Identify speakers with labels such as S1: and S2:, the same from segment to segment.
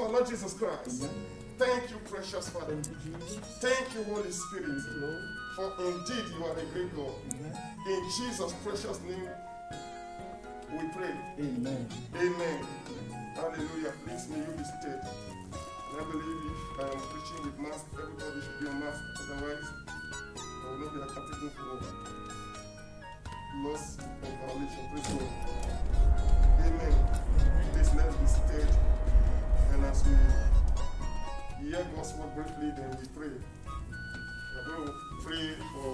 S1: our Lord Jesus Christ. Thank you, precious Father. Thank you, Holy Spirit. For indeed you are a great God. In Jesus' precious name we pray.
S2: Amen.
S1: Amen. Hallelujah. Please may you be seated. And I believe if I am preaching with mask, everybody should be on mask. Otherwise, I will not be accountable for loss of violation. Praise God. Amen. Please let's be seated. And as we hear God's word briefly, then we pray. We are going to pray for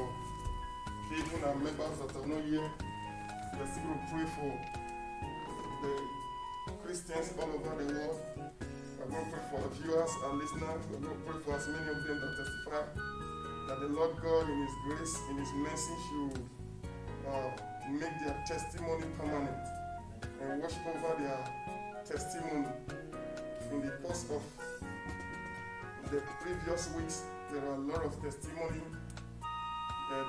S1: even our members that are not here. We are still going to pray for the Christians all over the world. We are going to pray for our viewers, our listeners. We are going to pray for as many of them that testify that the Lord God in His grace, in His mercy, should make their testimony permanent and watch over their testimony. In the course of the previous weeks, there are a lot of testimony that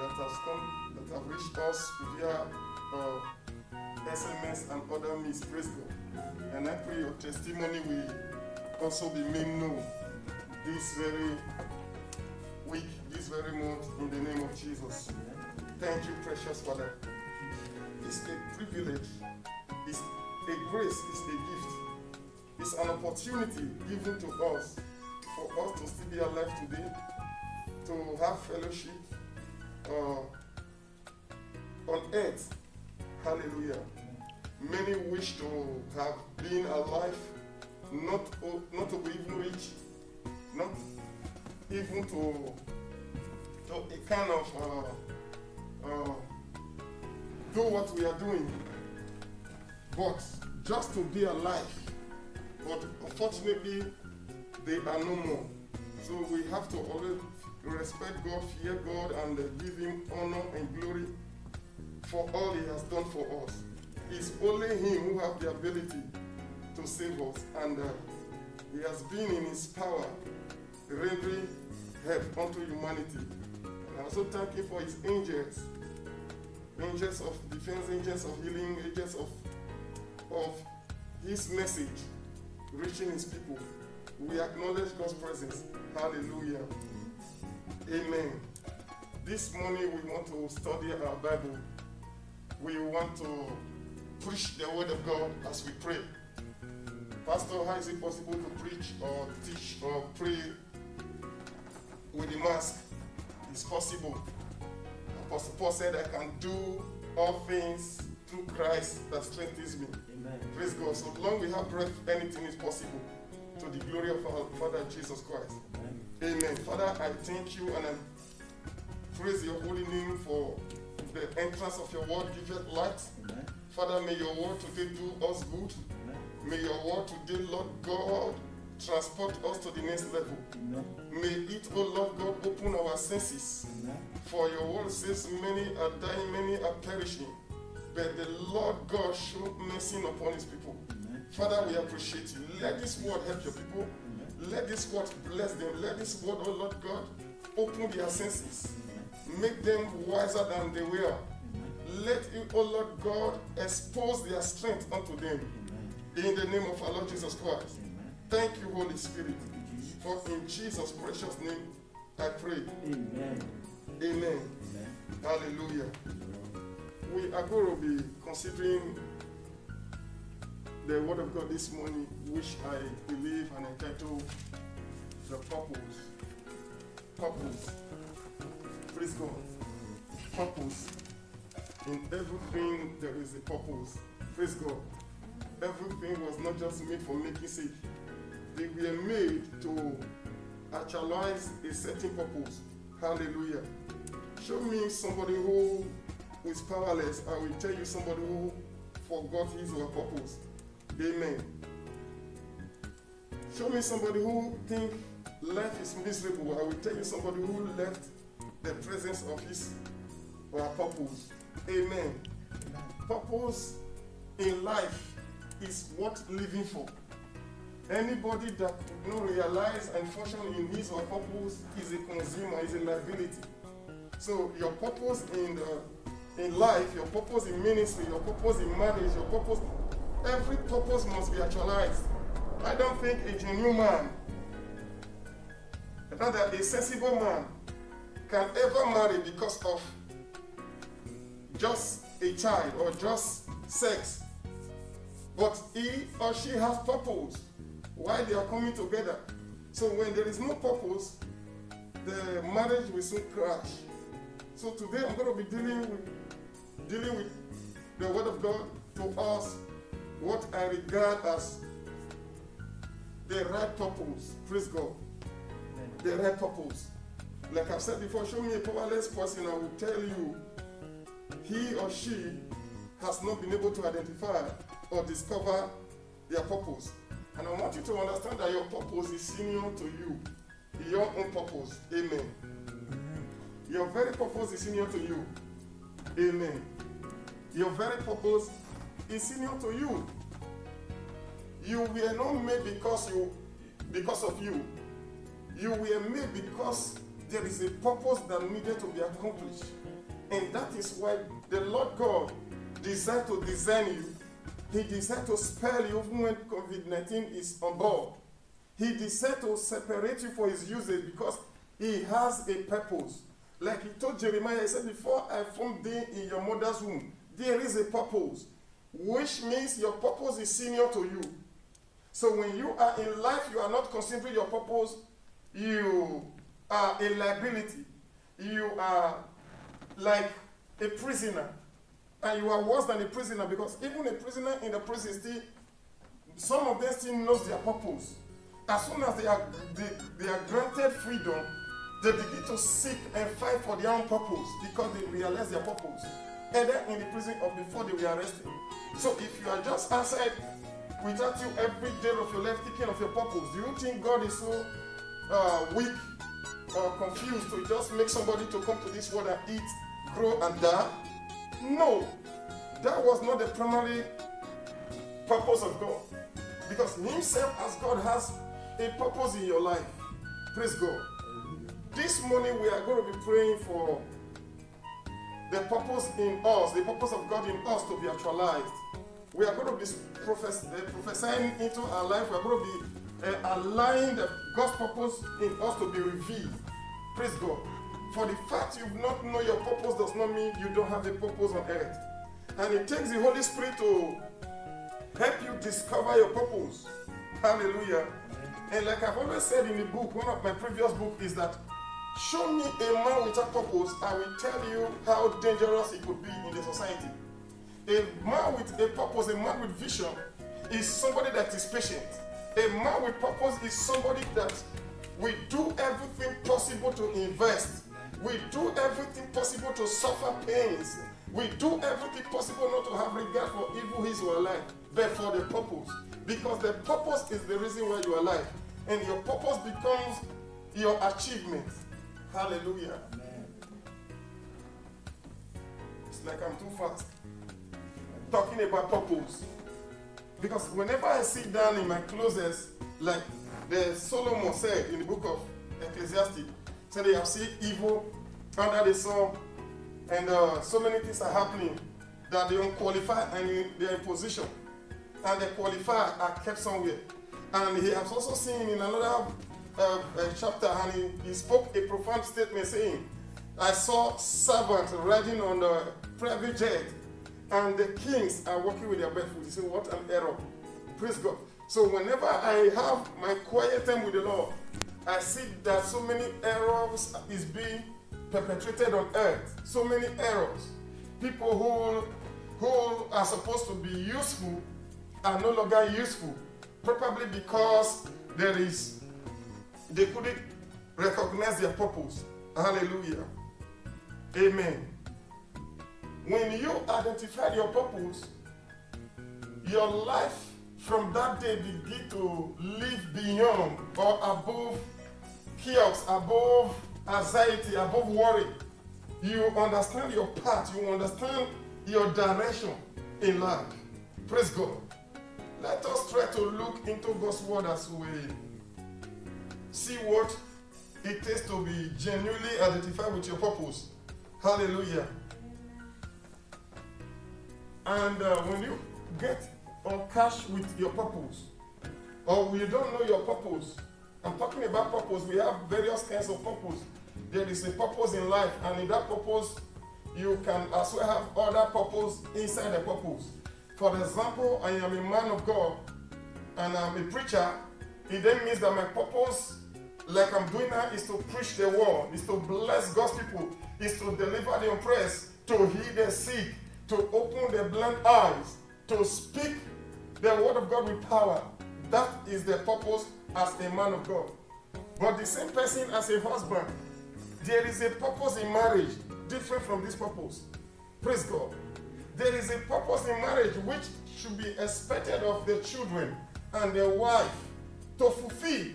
S1: have reached us via SMS and other means. Praise God. And I pray your testimony will also be made known this very week, this very month, in the name of Jesus. Thank you, precious Father. It's a privilege, it's a grace, it's a gift. It's an opportunity given to us for us to still be alive today, to have fellowship on earth. Hallelujah. Many wish to have been alive, not to be even rich, not even to a kind of do what we are doing, but just to be alive. But unfortunately, they are no more. So we have to always respect God, fear God, and give Him honor and glory for all He has done for us. It's only Him who has the ability to save us, and He has been in His power rendering help unto humanity. And I also thank Him for His angels, angels of defense, angels of healing, angels of His message reaching His people. We acknowledge God's presence. Hallelujah. Amen. This morning we want to study our Bible. We want to preach the word of God as we pray. Pastor, how is it possible to preach or teach or pray with the mask? It's possible. Apostle Paul said, I can do all things through Christ that strengthens me. Amen. Praise God. So long we have breath, anything is possible, to the glory of our Father Jesus Christ. Amen. Amen. Father, I thank you and I praise your holy name for the entrance of your word. Give it light. Amen. Father, may your word today do us good. Amen. May your word today, Lord God, transport us to the next level. Amen. May it, oh Lord God, open our senses. Amen. For your word says many are dying, many are perishing. But the Lord God showed mercy upon His people. Amen. Father, we appreciate you. Let this word help your people. Amen. Let this word bless them. Let this word, oh Lord God, open their senses. Amen. Make them wiser than they were. Amen. Let you, oh Lord God, expose their strength unto them. Amen. In the name of our Lord Jesus Christ. Amen. Thank you, Holy Spirit. For in Jesus' precious name I pray. Amen. Amen. Amen. Hallelujah. We are going to be considering the word of God this morning, which I believe and entitled The Purpose. Purpose. Praise God. Purpose. In everything there is a purpose. Praise God. Everything was not just made for making sake. They were made to actualize a certain purpose. Hallelujah. Show me somebody who is powerless. I will tell you somebody who forgot his or her purpose. Amen. Show me somebody who thinks life is miserable. I will tell you somebody who left the presence of his or her purpose. Amen. Purpose in life is worth living for. Anybody that could not realize and function in his or her purpose is a consumer, is a liability. So your purpose in life, your purpose in ministry, your purpose in marriage, your purpose, every purpose must be actualized. I don't think a genuine man, rather a sensible man, can ever marry because of just a child or just sex. But he or she has purpose why they are coming together. So when there is no purpose, the marriage will soon crash. So today I'm going to be dealing with the Word of God to us, what I regard as the right purpose. Praise God. The right purpose. Like I've said before, show me a powerless person, I will tell you he or she has not been able to identify or discover their purpose. And I want you to understand that your purpose is senior to you. Your own purpose. Amen. Your very purpose is senior to you. Amen. Your very purpose is senior to you. You were not made because of you. You were made because there is a purpose that needed to be accomplished. And that is why the Lord God decided to design you. He decided to spare you even when COVID-19 is on board. He decided to separate you for his usage because he has a purpose. Like he told Jeremiah, he said, before I formed thee in your mother's womb, there is a purpose, which means your purpose is senior to you. So when you are in life, you are not considering your purpose, you are a liability. You are like a prisoner. And you are worse than a prisoner, because even a prisoner in the prison still, some of them still knows their purpose. As soon as they are granted freedom, they begin to seek and fight for their own purpose because they realize their purpose, either in the prison or before they were arrested. So if you are just outside without you every day of your life thinking of your purpose, do you think God is so weak or confused to just make somebody to come to this world and eat, grow and die? No, that was not the primary purpose of God. Because himself as God has a purpose in your life. Praise God. This morning we are going to be praying for the purpose in us, the purpose of God in us to be actualized. We are going to be prophesying into our life. We are going to be allowing God's purpose in us to be revealed. Praise God. For the fact you not know your purpose does not mean you don't have a purpose on earth. And it takes the Holy Spirit to help you discover your purpose. Hallelujah. And like I've always said in the book, one of my previous books is that show me a man without purpose, I will tell you how dangerous it could be in the society. A man with a purpose, a man with vision, is somebody that is patient. A man with purpose is somebody that will do everything possible to invest. We do everything possible to suffer pains. We do everything possible not to have regard for evil his or alive, but for the purpose. Because the purpose is the reason why you are alive. And your purpose becomes your achievement. Hallelujah. Amen. It's like I'm too fast talking about purpose. Because whenever I sit down in my closets, like the Solomon said in the book of Ecclesiastes, so they have seen evil under the sun, and so many things are happening that they don't qualify and they are in position, and the qualified are kept somewhere. And he has also seen in another chapter, and he spoke a profound statement saying, I saw servants riding on the private jet, and the kings are walking with their barefoot. He said, what an error. Praise God. So whenever I have my quiet time with the Lord, I see that so many errors is being perpetrated on earth. So many errors. People who are supposed to be useful are no longer useful. Probably because they couldn't recognize their purpose. Hallelujah. Amen. When you identify your purpose, your life from that day begin to live beyond or above chaos, above anxiety, above worry. You understand your path, you understand your direction in life. Praise God. Let us try to look into God's word as we see what it takes to be genuinely identified with your purpose. Hallelujah. And when you get or catch with your purpose, or you don't know your purpose. I'm talking about purpose. We have various kinds of purpose. There is a purpose in life, and in that purpose, you can as well have other purpose inside the purpose. For example, I am a man of God, and I'm a preacher. It then means that my purpose, like I'm doing now, is to preach the word, is to bless God's people, is to deliver the oppressed, to heal the sick, to open the blind eyes, to speak the word of God with power. That is the purpose as a man of God. But the same person as a husband, there is a purpose in marriage different from this purpose. Praise God. There is a purpose in marriage which should be expected of the children and the wife to fulfill.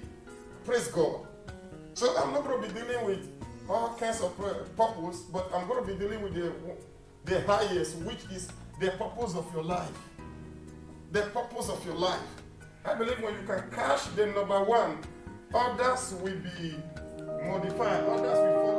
S1: Praise God. So I'm not going to be dealing with all kinds of purpose, but I'm going to be dealing with the highest, which is the purpose of your life. The purpose of your life. I believe when you can catch the number one, others will be modified, others will